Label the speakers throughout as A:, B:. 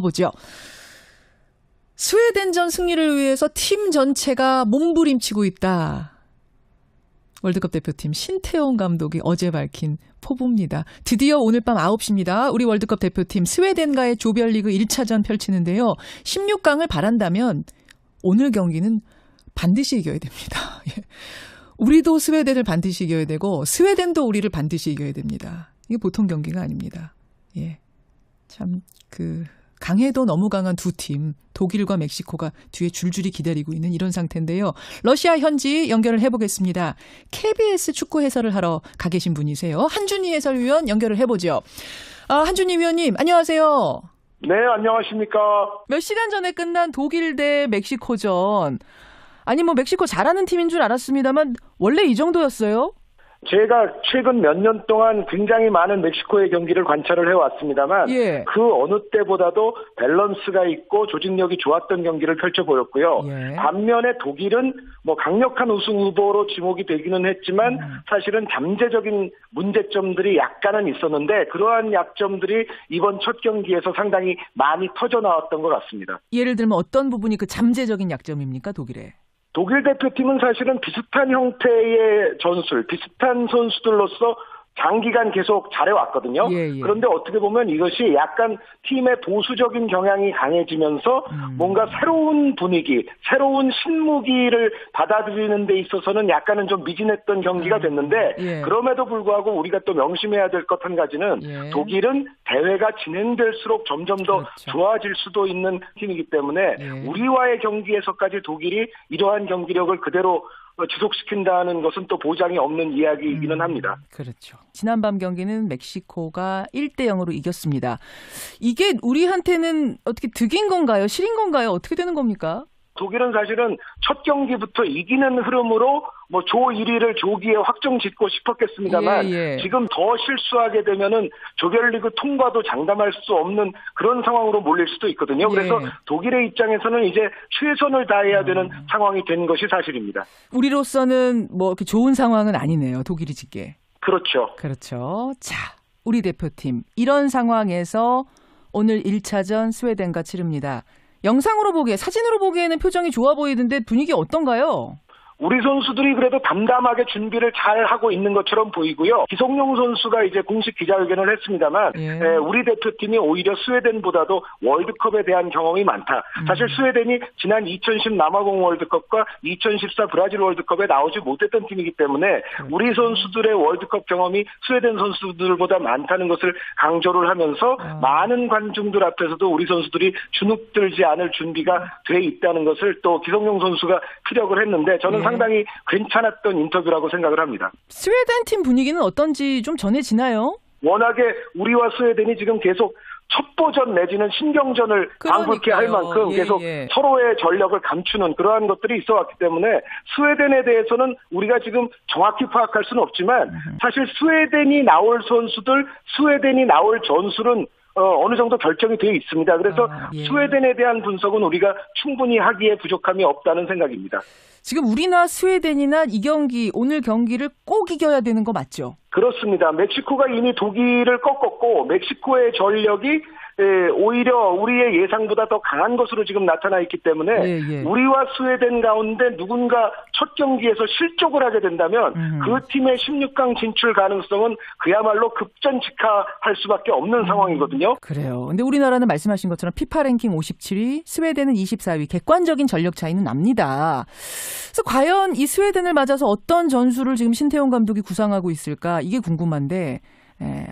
A: 보죠. 스웨덴전 승리를 위해서 팀 전체가 몸부림치고 있다. 월드컵 대표팀 신태용 감독이 어제 밝힌 포부입니다. 드디어 오늘 밤 9시입니다. 우리 월드컵 대표팀 스웨덴과의 조별리그 1차전 펼치는데요. 16강을 바란다면 오늘 경기는 반드시 이겨야 됩니다. 우리도 스웨덴을 반드시 이겨야 되고 스웨덴도 우리를 반드시 이겨야 됩니다. 이게 보통 경기가 아닙니다. 예, 참 강해도 너무 강한 두 팀, 독일과 멕시코가 뒤에 줄줄이 기다리고 있는 이런 상태인데요. 러시아 현지 연결을 해보겠습니다. KBS 축구 해설을 하러 가 계신 분이세요. 한준희 해설위원 연결을 해보죠. 한준희 위원님, 안녕하세요.
B: 네, 안녕하십니까.
A: 몇 시간 전에 끝난 독일 대 멕시코전. 아니, 멕시코 잘하는 팀인 줄 알았습니다만 원래 이 정도였어요?
B: 제가 최근 몇 년 동안 굉장히 많은 멕시코의 경기를 관찰을 해왔습니다만
A: 예.
B: 그 어느 때보다도 밸런스가 있고 조직력이 좋았던 경기를 펼쳐보였고요.
A: 예.
B: 반면에 독일은 강력한 우승 후보로 지목이 되기는 했지만 사실은 잠재적인 문제점들이 약간은 있었는데 그러한 약점들이 이번 첫 경기에서 상당히 많이 터져나왔던 것 같습니다.
A: 예를 들면 어떤 부분이 그 잠재적인 약점입니까, 독일의?
B: 독일 대표팀은 사실은 비슷한 형태의 전술, 비슷한 선수들로서 장기간 계속 잘해왔거든요.
A: 예.
B: 그런데 어떻게 보면 이것이 약간 팀의 보수적인 경향이 강해지면서 뭔가 새로운 분위기, 새로운 신무기를 받아들이는 데 있어서는 약간은 좀 미진했던 경기가 됐는데
A: 예.
B: 그럼에도 불구하고 우리가 또 명심해야 될 것 한 가지는
A: 예.
B: 독일은 대회가 진행될수록 점점 더
A: 그렇죠.
B: 좋아질 수도 있는 팀이기 때문에
A: 예.
B: 우리와의 경기에서까지 독일이 이러한 경기력을 그대로 지속시킨다는 것은 또 보장이 없는 이야기이기는 합니다.
A: 그렇죠. 지난밤 경기는 멕시코가 1대0으로 이겼습니다. 이게 우리한테는 어떻게 득인 건가요? 실인 건가요? 어떻게 되는 겁니까?
B: 독일은 사실은 첫 경기부터 이기는 흐름으로 조 1위를 조기에 확정짓고 싶었겠습니다만
A: 예.
B: 지금 더 실수하게 되면은 조별리그 통과도 장담할 수 없는 그런 상황으로 몰릴 수도 있거든요.
A: 예.
B: 그래서 독일의 입장에서는 이제 최선을 다해야 되는 상황이 된 것이 사실입니다.
A: 우리로서는 이렇게 좋은 상황은 아니네요. 독일이 짓게.
B: 그렇죠.
A: 그렇죠. 자, 우리 대표팀 이런 상황에서 오늘 1차전 스웨덴과 치릅니다. 영상으로 보기에, 사진으로 보기에는 표정이 좋아 보이던데 분위기 어떤가요?
B: 우리 선수들이 그래도 담담하게 준비를 잘 하고 있는 것처럼 보이고요. 기성용 선수가 이제 공식 기자회견을 했습니다만 우리 대표팀이 오히려 스웨덴보다도 월드컵에 대한 경험이 많다. 사실 스웨덴이 지난 2010 남아공 월드컵과 2014 브라질 월드컵에 나오지 못했던 팀이기 때문에 우리 선수들의 월드컵 경험이 스웨덴 선수들보다 많다는 것을 강조를 하면서 많은 관중들 앞에서도 우리 선수들이 주눅들지 않을 준비가 돼 있다는 것을 또 기성용 선수가 피력을 했는데 저는 상당히 괜찮았던 인터뷰라고 생각을 합니다. 스웨덴
A: 팀 분위기는 어떤지 좀 전해지나요?
B: 워낙에 우리와 스웨덴이 지금 계속 첩보전 내지는 신경전을 방불케 할 만큼 계속 서로의 전력을 감추는 그러한 것들이 있어왔기 때문에 스웨덴에 대해서는 우리가 지금 정확히 파악할 수는 없지만 사실 스웨덴이 나올 선수들, 스웨덴이 나올 전술은 어느 정도 결정이 되어 있습니다. 그래서 스웨덴에 대한 분석은 우리가 충분히 하기에 부족함이 없다는 생각입니다.
A: 지금 우리나 스웨덴이나 이 경기, 오늘 경기를 꼭 이겨야 되는 거 맞죠?
B: 그렇습니다. 멕시코가 이미 독일을 꺾었고 멕시코의 전력이 오히려 우리의 예상보다 더 강한 것으로 지금 나타나 있기 때문에 우리와 스웨덴 가운데 누군가 첫 경기에서 실족을 하게 된다면 그 팀의 16강 진출 가능성은 그야말로 급전직하할 수밖에 없는 상황이거든요.
A: 그래요. 근데 우리나라는 말씀하신 것처럼 피파 랭킹 57위, 스웨덴은 24위. 객관적인 전력 차이는 납니다. 그래서 과연 이 스웨덴을 맞아서 어떤 전술을 지금 신태용 감독이 구상하고 있을까? 이게 궁금한데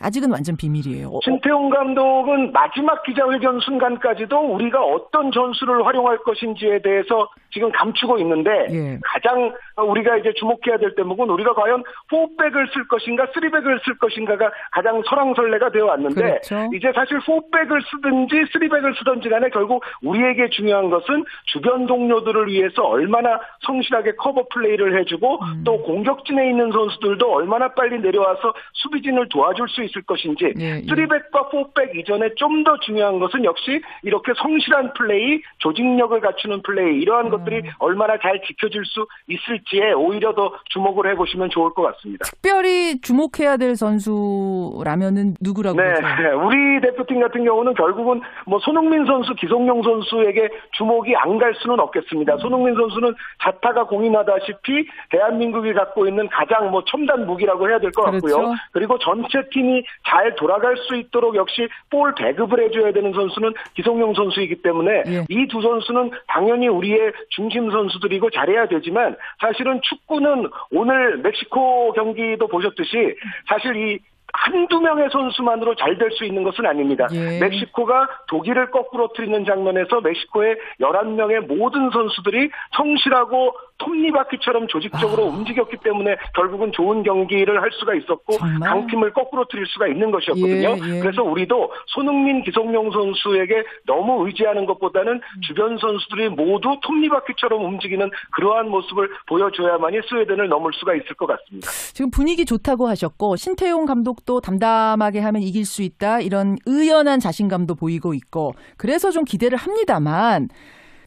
A: 아직은 완전 비밀이에요.
B: 신태용 감독은 마지막 기자회견 순간까지도 우리가 어떤 전술을 활용할 것인지에 대해서 지금 감추고 있는데 가장 우리가 이제 주목해야 될 대목은 우리가 과연 4백을 쓸 것인가 3백을 쓸 것인가가 가장 설왕설래가 되어 왔는데 이제 사실 4백을 쓰든지 3백을 쓰든지 간에 결국 우리에게 중요한 것은 주변 동료들을 위해서 얼마나 성실하게 커버 플레이를 해주고 또 공격진에 있는 선수들도 얼마나 빨리 내려와서 수비진을 도와줄 도와줄 수 있을 것인지, 3백과 4백 이전에 좀 더 중요한 것은 역시 이렇게 성실한 플레이, 조직력을 갖추는 플레이, 이러한 것들이 얼마나 잘 지켜질 수 있을지에 오히려 더 주목을 해보시면 좋을 것 같습니다.
A: 특별히 주목해야 될 선수라면은 누구라고 보세요?
B: 우리 대표팀 같은 경우는 결국은 뭐 손흥민 선수, 기성용 선수에게 주목이 안 갈 수는 없겠습니다. 손흥민 선수는 자타가 공인하다시피 대한민국이 갖고 있는 가장 뭐 첨단 무기라고 해야 될 것 같고요.
A: 그렇죠.
B: 그리고 전체 팀이 잘 돌아갈 수 있도록 역시 볼 배급을 해줘야 되는 선수는 기성용 선수이기 때문에 이 두 선수는 당연히 우리의 중심 선수들이고 잘해야 되지만 사실은 축구는 오늘 멕시코 경기도 보셨듯이 사실 이 한두 명의 선수만으로 잘 될 수 있는 것은 아닙니다. 멕시코가 독일을 거꾸로 트리는 장면에서 멕시코의 11명의 모든 선수들이 성실하고 톱니바퀴처럼 조직적으로 움직였기 때문에 결국은 좋은 경기를 할 수가 있었고
A: 정말?
B: 강팀을 거꾸로 트릴 수가 있는 것이었거든요. 그래서 우리도 손흥민, 기성용 선수에게 너무 의지하는 것보다는 주변 선수들이 모두 톱니바퀴처럼 움직이는 그러한 모습을 보여줘야만이 스웨덴을 넘을 수가 있을 것 같습니다.
A: 지금 분위기 좋다고 하셨고 신태용 감독도 담담하게 하면 이길 수 있다 이런 의연한 자신감도 보이고 있고 그래서 좀 기대를 합니다만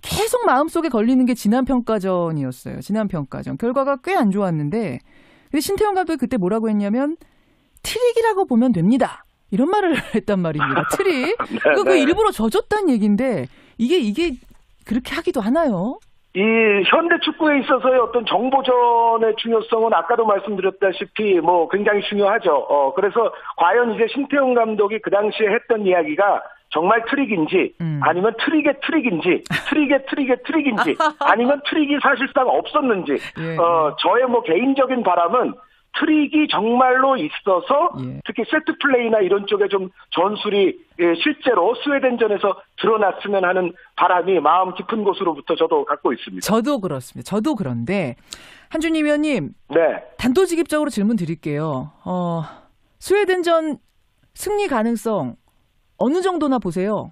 A: 계속 마음속에 걸리는 게 지난평가전이었어요. 지난평가전. 결과가 꽤 안 좋았는데 근데 신태용 감독이 그때 뭐라고 했냐면 트릭이라고 보면 됩니다. 이런 말을 했단 말입니다. 트릭. 그거 일부러 져줬다는 얘기인데 이게 그렇게 하기도 하나요?
B: 이 현대 축구에 있어서의 어떤 정보전의 중요성은 아까도 말씀드렸다시피 뭐 굉장히 중요하죠. 그래서 과연 이제 신태용 감독이 그 당시에 했던 이야기가 정말 트릭인지 아니면 트릭의 트릭인지 아니면 트릭이 사실상 없었는지 저의 뭐 개인적인 바람은 트릭이 정말로 있어서 특히 세트 플레이나 이런 쪽에 좀 전술이 실제로 스웨덴전에서 드러났으면 하는 바람이 마음 깊은 곳으로부터 저도 갖고 있습니다.
A: 저도 그렇습니다. 저도 그런데 한준희 위원님 단도직입적으로 질문 드릴게요. 스웨덴전 승리 가능성 어느 정도나 보세요?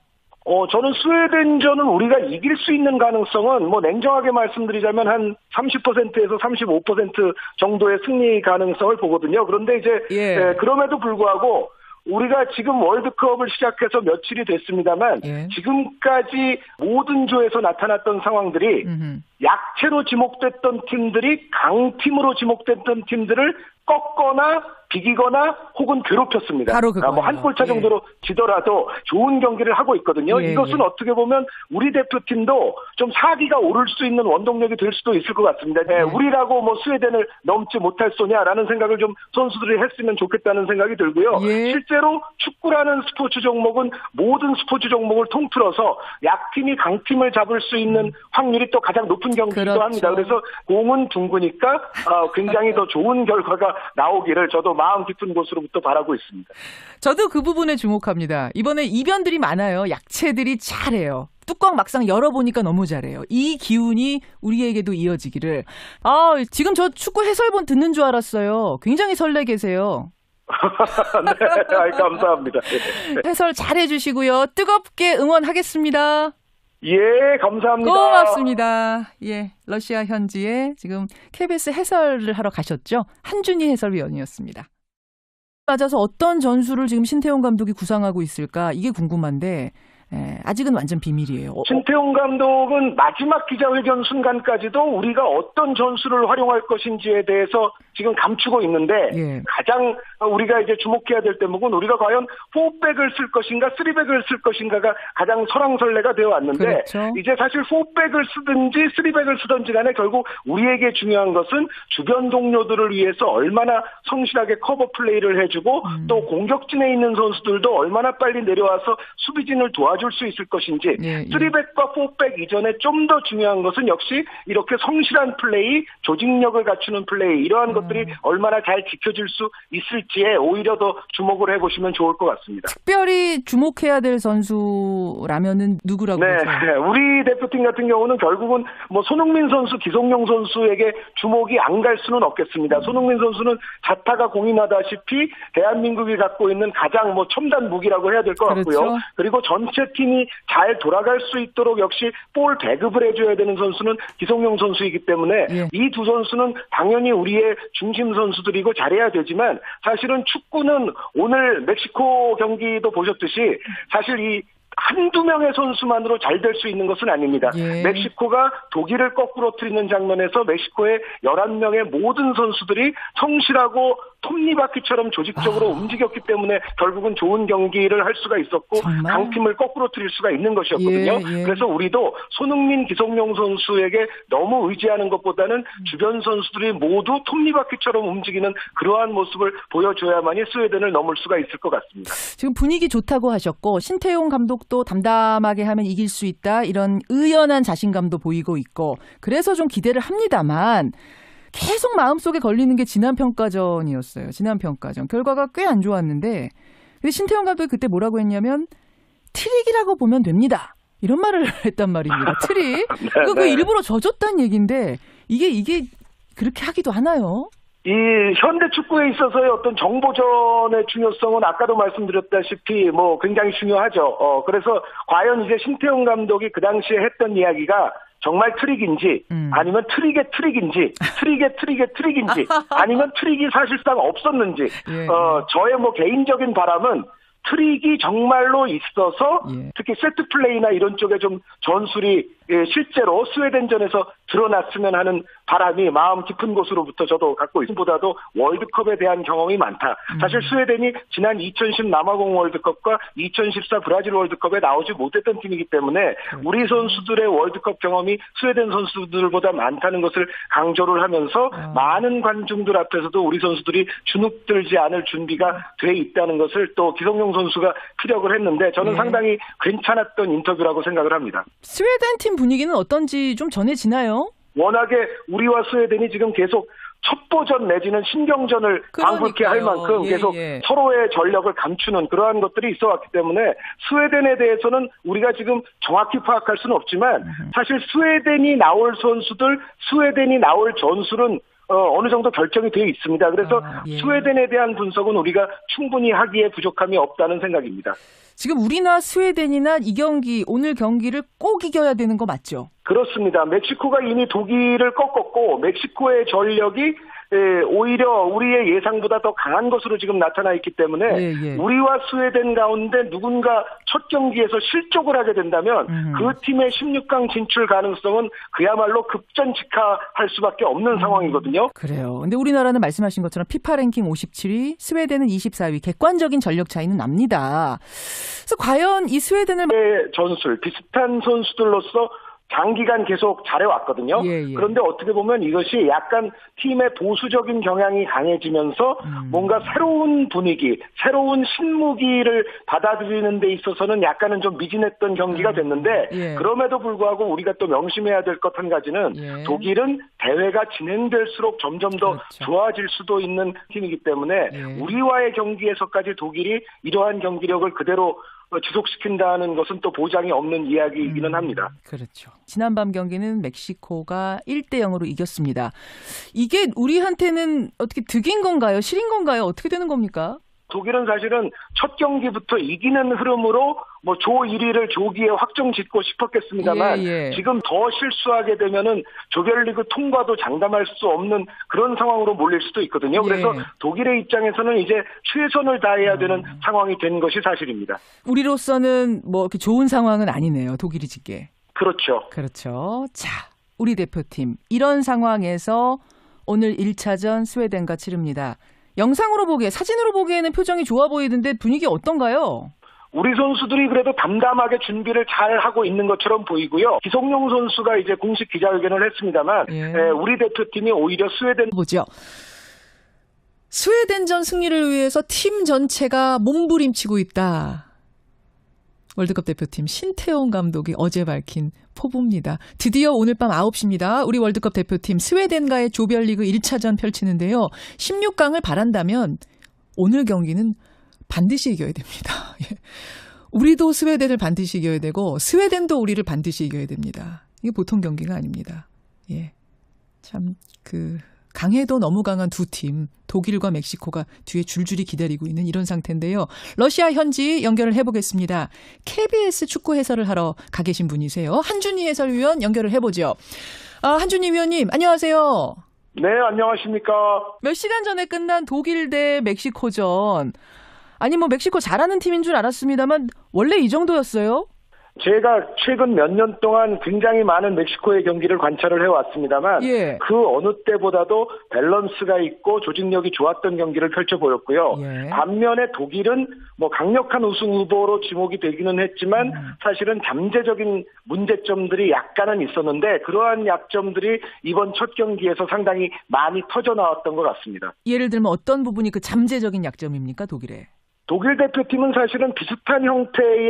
B: 저는 스웨덴전은 우리가 이길 수 있는 가능성은 뭐 냉정하게 말씀드리자면 한 30%에서 35% 정도의 승리 가능성을 보거든요. 그런데 이제 그럼에도 불구하고 우리가 지금 월드컵을 시작해서 며칠이 됐습니다만 지금까지 모든 조에서 나타났던 상황들이 약체로 지목됐던 팀들이 강팀으로 지목됐던 팀들을 꺾거나 비기거나 혹은 괴롭혔습니다. 뭐 한 골차 정도로 지더라도 좋은 경기를 하고 있거든요. 이것은 어떻게 보면 우리 대표팀도 좀 사기가 오를 수 있는 원동력이 될 수도 있을 것 같습니다. 우리라고 뭐 스웨덴을 넘지 못할 소냐라는 생각을 좀 선수들이 했으면 좋겠다는 생각이 들고요. 실제로 축구라는 스포츠 종목은 모든 스포츠 종목을 통틀어서 약팀이 강팀을 잡을 수 있는 확률이 또 가장 높은 경기이기도 합니다. 그래서 공은 둥그니까 굉장히 더 좋은 결과가 나오기를 저도 마음 깊은 곳으로부터 바라고 있습니다.
A: 저도 그 부분에 주목합니다. 이번에 이변들이 많아요. 약체들이 잘해요. 뚜껑 막상 열어보니까 너무 잘해요. 이 기운이 우리에게도 이어지기를. 지금 저 축구 해설본 듣는 줄 알았어요. 굉장히 설레 계세요.
B: 네, 감사합니다.
A: 해설 잘해주시고요. 뜨겁게 응원하겠습니다.
B: 감사합니다.
A: 고맙습니다. 러시아 현지에 지금 KBS 해설을 하러 가셨죠? 한준희 해설위원이었습니다. 맞아서 어떤 전술을 지금 신태용 감독이 구상하고 있을까? 이게 궁금한데 아직은 완전 비밀이에요.
B: 신태용 감독은 마지막 기자회견 순간까지도 우리가 어떤 전술을 활용할 것인지에 대해서 지금 감추고 있는데 가장 우리가 이제 주목해야 될 대목은 우리가 과연 4백을 쓸 것인가 3백을 쓸 것인가가 가장 설왕설래가 되어 왔는데 이제 사실 4백을 쓰든지 3백을 쓰든지 간에 결국 우리에게 중요한 것은 주변 동료들을 위해서 얼마나 성실하게 커버 플레이를 해주고 또 공격진에 있는 선수들도 얼마나 빨리 내려와서 수비진을 도와줄 수 있을 것인지 3백과 4백 이전에 좀 더 중요한 것은 역시 이렇게 성실한 플레이, 조직력을 갖추는 플레이 이러한 것들이 얼마나 잘 지켜질 수 있을지에 오히려 더 주목을 해보시면 좋을 것 같습니다.
A: 특별히 주목해야 될 선수라면은 누구라고 보세요?
B: 우리 대표팀 같은 경우는 결국은 뭐 손흥민 선수, 기성용 선수에게 주목이 안 갈 수는 없겠습니다. 손흥민 선수는 자타가 공인하다시피 대한민국이 갖고 있는 가장 뭐 첨단 무기라고 해야 될 것 같고요. 그리고 전체 팀이 잘 돌아갈 수 있도록 역시 볼 배급을 해줘야 되는 선수는 기성용 선수이기 때문에 이 두 선수는 당연히 우리의 중심 선수들이고 잘해야 되지만 사실은 축구는 오늘 멕시코 경기도 보셨듯이 사실 이 한두 명의 선수만으로 잘 될 수 있는 것은 아닙니다.
A: 예.
B: 멕시코가 독일을 거꾸로 트리는 장면에서 멕시코의 11명의 모든 선수들이 성실하고 톱니바퀴처럼 조직적으로 움직였기 때문에 결국은 좋은 경기를 할 수가 있었고
A: 정말?
B: 강팀을 거꾸로 트릴 수가 있는 것이었거든요.
A: 예.
B: 그래서 우리도 손흥민, 기성용 선수에게 너무 의지하는 것보다는 주변 선수들이 모두 톱니바퀴처럼 움직이는 그러한 모습을 보여줘야만이 스웨덴을 넘을 수가 있을 것 같습니다.
A: 지금 분위기 좋다고 하셨고 신태용 감독도 담담하게 하면 이길 수 있다 이런 의연한 자신감도 보이고 있고 그래서 좀 기대를 합니다만 계속 마음속에 걸리는 게 지난 평가전이었어요. 지난 평가전. 결과가 꽤 안 좋았는데 근데 신태용 감독이 그때 뭐라고 했냐면 트릭이라고 보면 됩니다. 이런 말을 했단 말입니다. 트릭. 그 일부러 져줬다는 얘기인데 이게 그렇게 하기도 하나요?
B: 이 현대 축구에 있어서의 어떤 정보전의 중요성은 아까도 말씀드렸다시피 뭐 굉장히 중요하죠. 그래서 과연 이제 신태용 감독이 그 당시에 했던 이야기가 정말 트릭인지 아니면 트릭의 트릭인지 아니면 트릭이 사실상 없었는지 저의 뭐 개인적인 바람은 트릭이 정말로 있어서 특히 세트 플레이나 이런 쪽에 좀 전술이 실제로 스웨덴전에서 드러났으면 하는 바람이 마음 깊은 곳으로부터 저도 갖고 있습니다. 보다도 월드컵에 대한 경험이 많다. 사실 스웨덴이 지난 2010 남아공 월드컵과 2014 브라질 월드컵에 나오지 못했던 팀이기 때문에 우리 선수들의 월드컵 경험이 스웨덴 선수들보다 많다는 것을 강조를 하면서 많은 관중들 앞에서도 우리 선수들이 주눅들지 않을 준비가 돼 있다는 것을 또 기성용 선수가 피력을 했는데 저는 상당히 괜찮았던 인터뷰라고 생각을 합니다.
A: 스웨덴 팀 분위기는 어떤지 좀 전해지나요?
B: 워낙에 우리와 스웨덴이 지금 계속 첩보전 내지는 신경전을 방불케 할 만큼 계속 서로의 전력을 감추는 그러한 것들이 있어 왔기 때문에 스웨덴에 대해서는 우리가 지금 정확히 파악할 수는 없지만 사실 스웨덴이 나올 선수들, 스웨덴이 나올 전술은 어느 정도 결정이 되어 있습니다. 그래서 스웨덴에 대한 분석은 우리가 충분히 하기에 부족함이 없다는 생각입니다.
A: 지금 우리나 스웨덴이나 이 경기, 오늘 경기를 꼭 이겨야 되는 거 맞죠?
B: 그렇습니다. 멕시코가 이미 독일을 꺾었고 멕시코의 전력이 오히려 우리의 예상보다 더 강한 것으로 지금 나타나 있기 때문에 우리와 스웨덴 가운데 누군가 첫 경기에서 실족을 하게 된다면 그 팀의 16강 진출 가능성은 그야말로 급전직하할 수밖에 없는 상황이거든요.
A: 그래요. 근데 우리나라는 말씀하신 것처럼 피파 랭킹 57위, 스웨덴은 24위. 객관적인 전력 차이는 납니다. 그래서 과연 이 스웨덴을
B: 전술 비슷한 선수들로서 장기간 계속 잘해왔거든요. 그런데 어떻게 보면 이것이 약간 팀의 보수적인 경향이 강해지면서 뭔가 새로운 분위기, 새로운 신무기를 받아들이는 데 있어서는 약간은 좀 미진했던 경기가 됐는데 그럼에도 불구하고 우리가 또 명심해야 될 것 한 가지는 독일은 대회가 진행될수록 점점 더 좋아질 수도 있는 팀이기 때문에 우리와의 경기에서까지 독일이 이러한 경기력을 그대로 지속시킨다는 것은 또 보장이 없는 이야기이기는 합니다.
A: 그렇죠. 지난밤 경기는 멕시코가 1-0으로 이겼습니다. 이게 우리한테는 어떻게 득인 건가요? 실인 건가요? 어떻게 되는 겁니까?
B: 독일은 사실은 첫 경기부터 이기는 흐름으로 뭐 조 1위를 조기에 확정 짓고 싶었겠습니다만 지금 더 실수하게 되면은 조별리그 통과도 장담할 수 없는 그런 상황으로 몰릴 수도 있거든요. 그래서 독일의 입장에서는 이제 최선을 다해야 되는 상황이 된 것이 사실입니다.
A: 우리로서는 뭐 이렇게 좋은 상황은 아니네요. 독일이 짓게.
B: 그렇죠.
A: 그렇죠. 자, 우리 대표팀 이런 상황에서 오늘 1차전 스웨덴과 치릅니다. 영상으로 보기에, 사진으로 보기에는 표정이 좋아 보이던데 분위기 어떤가요?
B: 우리 선수들이 그래도 담담하게 준비를 잘 하고 있는 것처럼 보이고요. 기성용 선수가 이제 공식 기자회견을 했습니다만 우리 대표팀이 오히려 스웨덴
A: 보죠. 스웨덴전 승리를 위해서 팀 전체가 몸부림치고 있다. 월드컵 대표팀 신태용 감독이 어제 밝힌 포부입니다. 드디어 오늘 밤 9시입니다. 우리 월드컵 대표팀 스웨덴과의 조별리그 1차전 펼치는데요. 16강을 바란다면 오늘 경기는 반드시 이겨야 됩니다. 우리도 스웨덴을 반드시 이겨야 되고 스웨덴도 우리를 반드시 이겨야 됩니다. 이게 보통 경기가 아닙니다. 참 강해도 너무 강한 두 팀, 독일과 멕시코가 뒤에 줄줄이 기다리고 있는 이런 상태인데요. 러시아 현지 연결을 해보겠습니다. KBS 축구 해설을 하러 가 계신 분이세요. 한준희 해설위원 연결을 해보죠. 한준희 위원님, 안녕하세요.
B: 네, 안녕하십니까.
A: 몇 시간 전에 끝난 독일 대 멕시코전. 아니 뭐 멕시코 잘하는 팀인 줄 알았습니다만 원래 이 정도였어요?
B: 제가 최근 몇 년 동안 굉장히 많은 멕시코의 경기를 관찰을 해왔습니다만
A: 예.
B: 그 어느 때보다도 밸런스가 있고 조직력이 좋았던 경기를 펼쳐 보였고요.
A: 예.
B: 반면에 독일은 뭐 강력한 우승 후보로 지목이 되기는 했지만 사실은 잠재적인 문제점들이 약간은 있었는데 그러한 약점들이 이번 첫 경기에서 상당히 많이 터져 나왔던 것 같습니다.
A: 예를 들면 어떤 부분이 그 잠재적인 약점입니까, 독일의?
B: 독일 대표팀은 사실은 비슷한 형태의